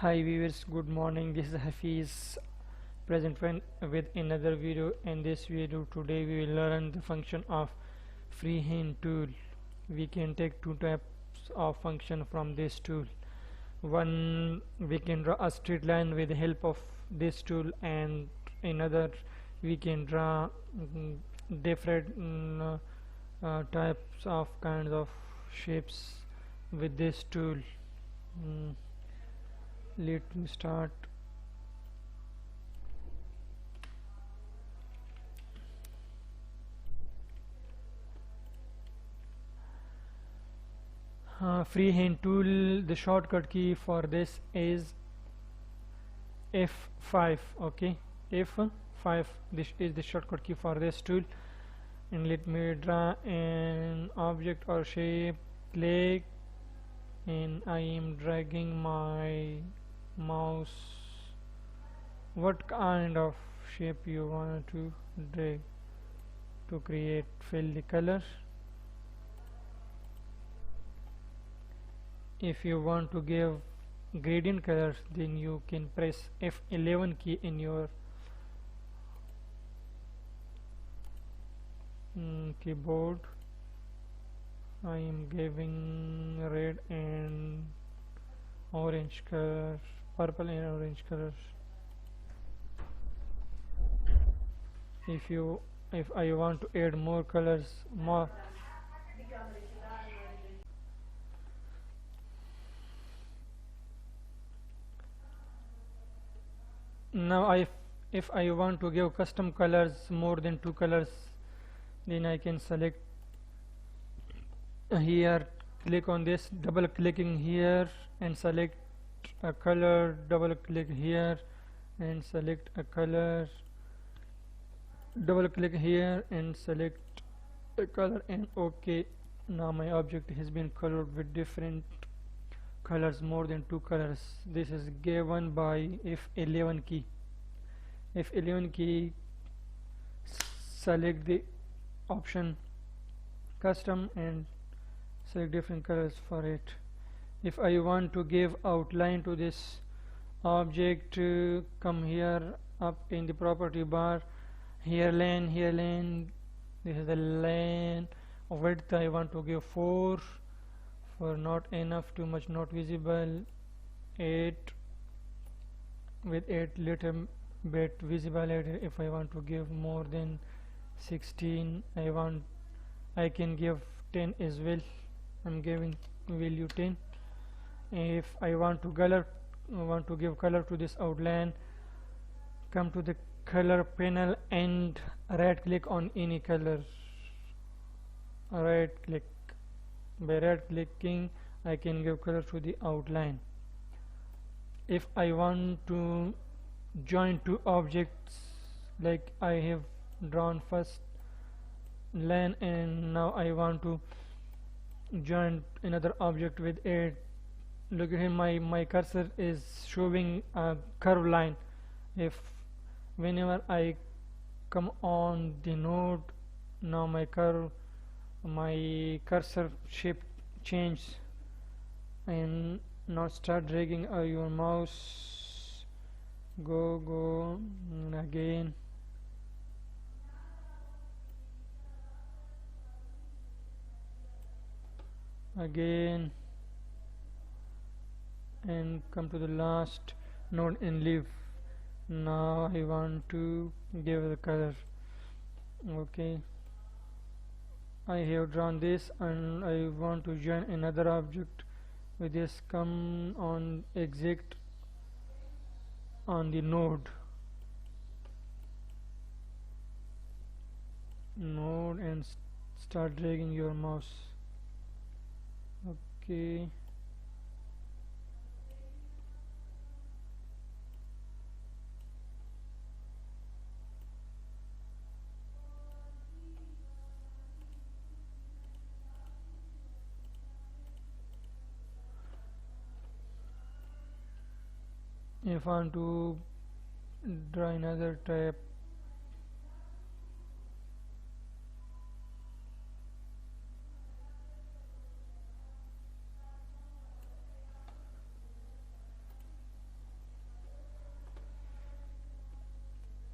Hi viewers, good morning. This is Hafiz present with another video. In this video today we will learn the function of freehand tool. We can take two types of function from this tool. One, we can draw a straight line with the help of this tool, and another we can draw different types of kinds of shapes with this tool. Mm, Let me start. Freehand tool, the shortcut key for this is F5. Okay, F5, this is the shortcut key for this tool. And let me draw an object or shape. Click, and I am dragging my mouse. What kind of shape you want to drag to create? Fill the color. If you want to give gradient colors, then you can press F11 key in your keyboard. I am giving red and orange color, purple and orange colors. If I want to add more colors, more now if I want to give custom colors more than two colors, then I can select here, click on this, double clicking here and select a color, double click here and select a color, double click here and select a color, and OK. Now my object has been colored with different colors, more than two colors. This is given by F11 key. F11 key, select the option custom and select different colors for it. If I want to give outline to this object, come here up in the property bar, here lane, this is the lane. Width I want to give 4, for not enough, too much not visible. 8, with 8 little bit visible. If I want to give more than 16, I can give 10 as well. I'm giving value 10. If I want to give color to this outline, come to the color panel and right click on any color. Right click. By right clicking I can give color to the outline. If I want to join two objects, like I have drawn first line and now I want to join another object with it. Look at here, my cursor is showing a curved line. If whenever I come on the node, now my cursor shape change, and now start dragging your mouse, go and again, and come to the last node and leave. Now I want to give the color. Okay, I have drawn this and I want to join another object with this. Come on, exit on the node and start dragging your mouse. Okay, if I want to draw another type,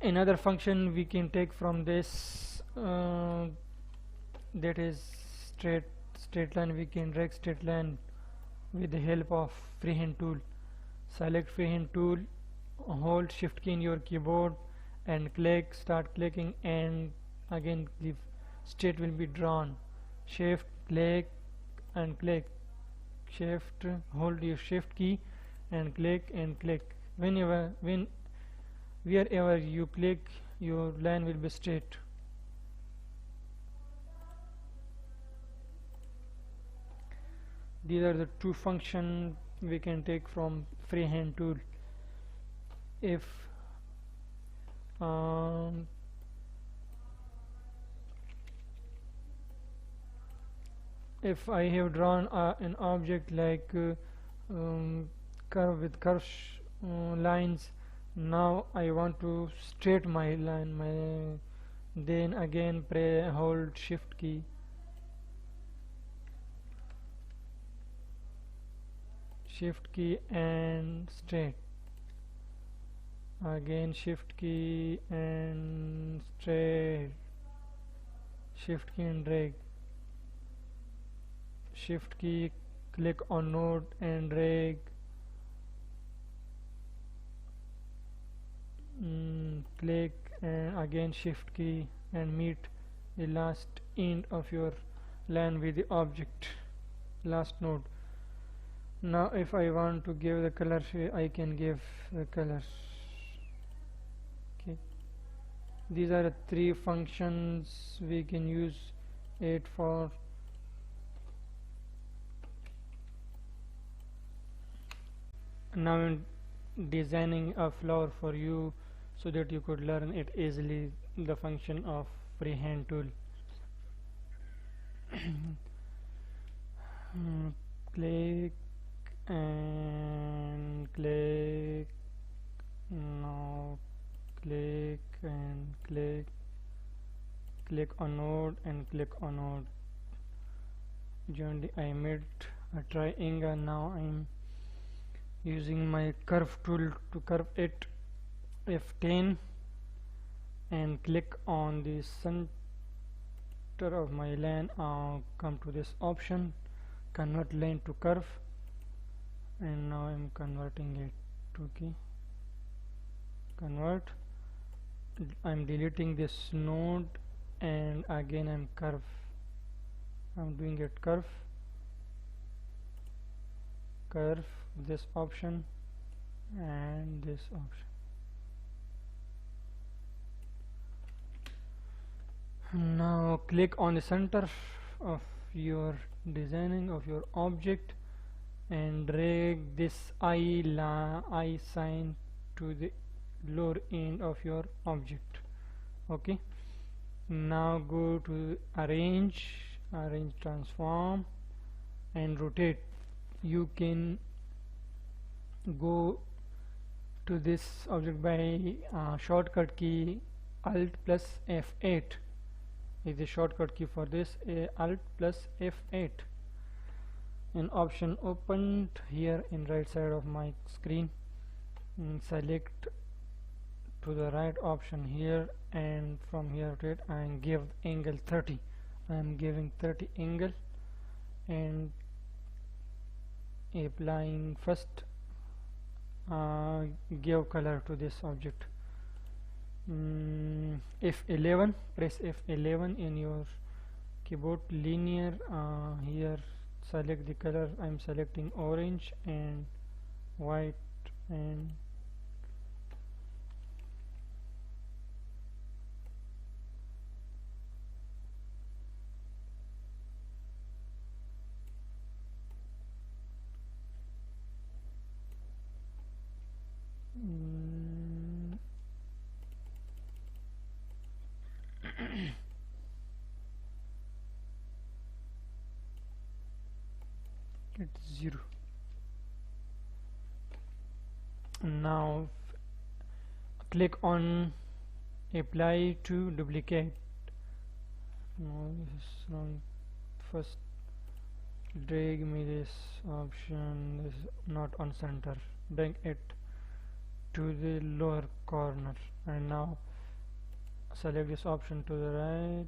Another function we can take from this, that is straight line. We can drag straight line with the help of freehand tool. Select freehand tool, hold shift key in your keyboard and click, start clicking, and again the straight will be drawn. Shift, click and click, shift, hold your shift key and click wherever you click, your line will be straight. These are the two functions we can take from freehand tool. If if I have drawn an object like curve with lines, now I want to straight my line, then again hold shift key, and straight, again shift key and straight, shift key and drag, shift key, click on node and drag, click and again shift key and meet the last end of your line with the object, last node. Now if I want to give the color, I can give the color. Okay, these are the three functions we can use it for. Now I'm designing a flower for you so that you could learn it easily, the function of freehand tool. Click and click, now click and click, click on node and click on node. I made a triangle. Now I'm using my curve tool to curve it, F10, and click on the center of my line. Come to this option, convert line to curve, and now I'm converting it to convert. I'm deleting this node and again I'm doing it curve, this option and this option. Now click on the center of your designing of your object and drag this I sign to the lower end of your object. Okay, now go to arrange, transform and rotate. You can go to this object by shortcut key Alt plus F8 is the shortcut key for this. Alt plus F8, an option opened here in right side of my screen. Select to the right option here, and from here rotate and give angle 30. I am giving 30 angle and applying first give color to this object. F11, press F11 in your keyboard, linear, here select the color. I'm selecting orange and white and it's 0. Now click on apply to duplicate. No, this is wrong. First drag me this option, this is not on center, drag it to the lower corner, and now select this option to the right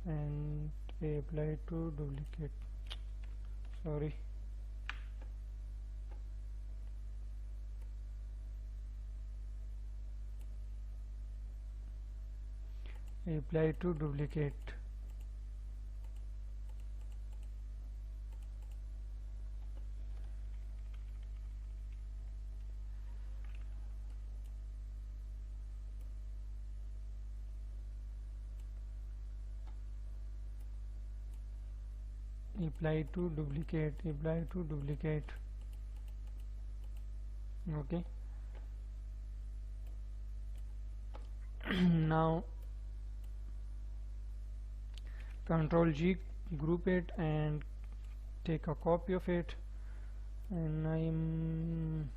and apply to duplicate. Sorry, apply to duplicate. Apply to duplicate, apply to duplicate. Okay. Now Control G, group it and take a copy of it, and I am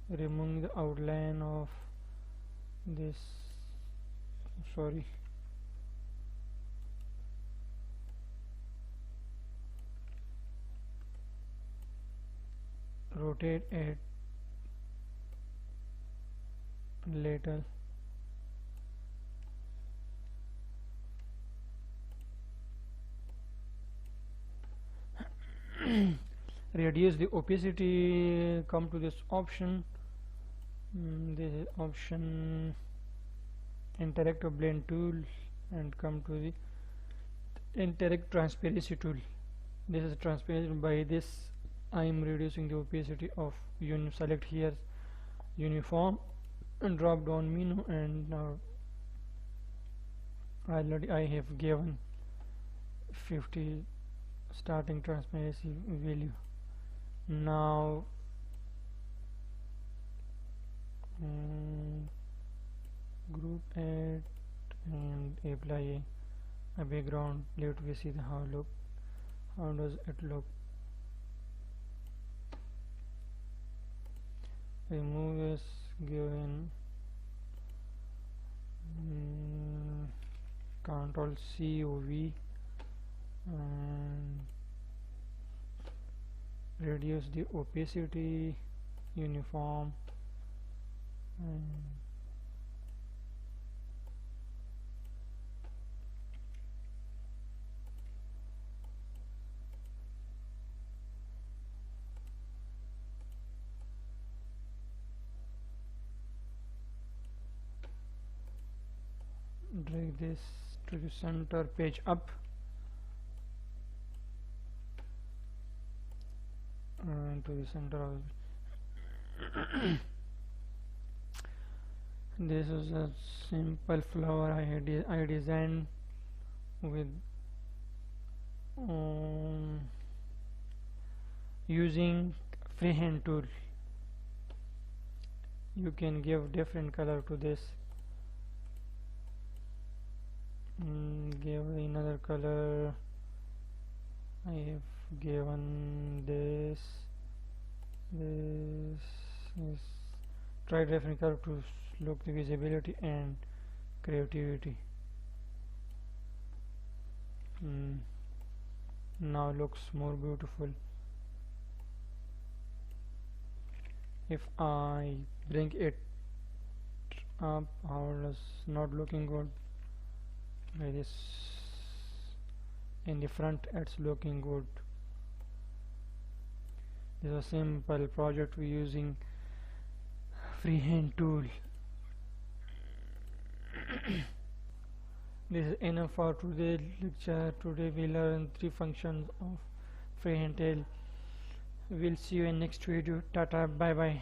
removing the outline of this. Sorry, rotate it little. Reduce the opacity, come to this option, this option interactive blend tool, and come to the interact transparency tool. This is transparency. By this I am reducing the opacity of select here uniform and drop down menu, and now already I have given 50 starting transparency value. Now group add and apply a background. Let we see the how does it look. Remove this, given Control C O V and reduce the opacity, uniform, and drag this to the center, page up, and to the center of this is a simple flower I designed with using freehand tool. You can give different color to this, give another color. I have given this is try different color to look the visibility and creativity. Now looks more beautiful. If I bring it up, how does not looking good? Like this, in the front it's looking good. This is a simple project we using freehand tool. This is enough for today's lecture. Today we learn 3 functions of freehand tool. We'll see you in next video. Tata, bye bye.